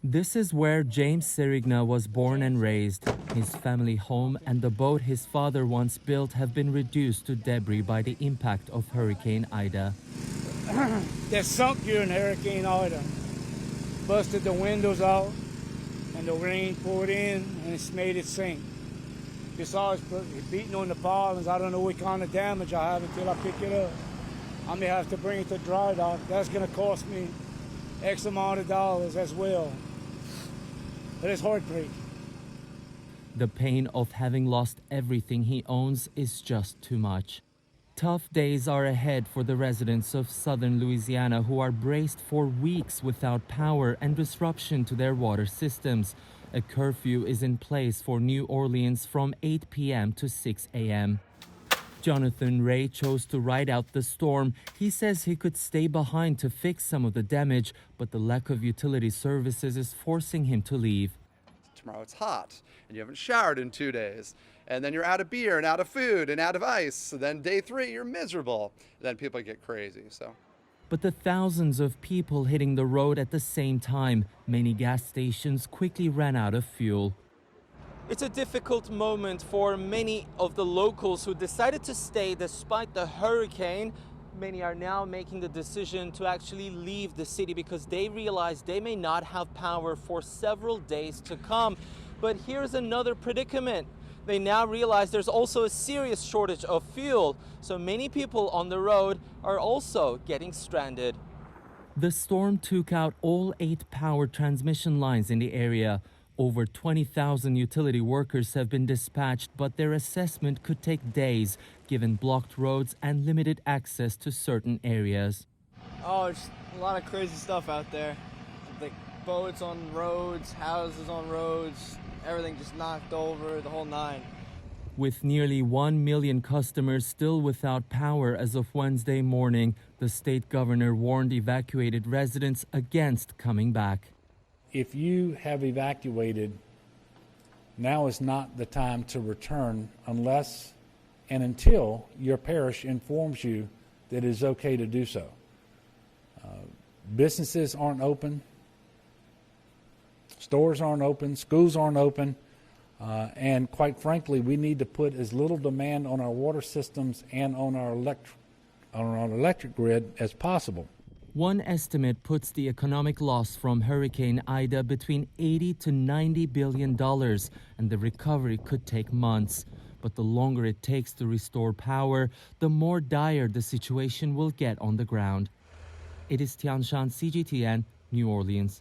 This is where James Sirigna was born and raised. His family home and the boat his father once built have been reduced to debris by the impact of Hurricane Ida. They sunk during Hurricane Ida. Busted the windows out, and the rain poured in, and it's made it sink. Besides beating on the pilings, I don't know what kind of damage I have until I pick it up. I may have to bring it to dry dock. That's going to cost me X amount of dollars as well. But it's heartbreaking. The pain of having lost everything he owns is just too much. Tough days are ahead for the residents of southern Louisiana who are braced for weeks without power and disruption to their water systems. A curfew is in place for New Orleans from 8 p.m. to 6 a.m. Jonathan Ray chose to ride out the storm. He says he could stay behind to fix some of the damage, but the lack of utility services is forcing him to leave. Tomorrow it's hot, and you haven't showered in 2 days. And then you're out of beer and out of food and out of ice. So then day 3, you're miserable. Then people get crazy, But the thousands of people hitting the road at the same time, many gas stations quickly ran out of fuel. It's a difficult moment for many of the locals who decided to stay despite the hurricane. Many are now making the decision to actually leave the city because they realize they may not have power for several days to come. But here's another predicament. They now realize there's also a serious shortage of fuel, so many people on the road are also getting stranded. The storm took out all 8 power transmission lines in the area. Over 20,000 utility workers have been dispatched, but their assessment could take days, given blocked roads and limited access to certain areas. Oh, it's a lot of crazy stuff out there. Like boats on roads, houses on roads, everything just knocked over, the whole 9. With nearly 1 million customers still without power as of Wednesday morning, the state governor warned evacuated residents against coming back. If you have evacuated, now is not the time to return unless and until your parish informs you that it is okay to do so. Businesses aren't open. Stores aren't open, schools aren't open, and quite frankly, we need to put as little demand on our water systems and on our electric grid as possible. One estimate puts the economic loss from Hurricane Ida between $80 to $90 billion, and the recovery could take months. But the longer it takes to restore power, the more dire the situation will get on the ground. Ediz Tiyansan, CGTN, New Orleans.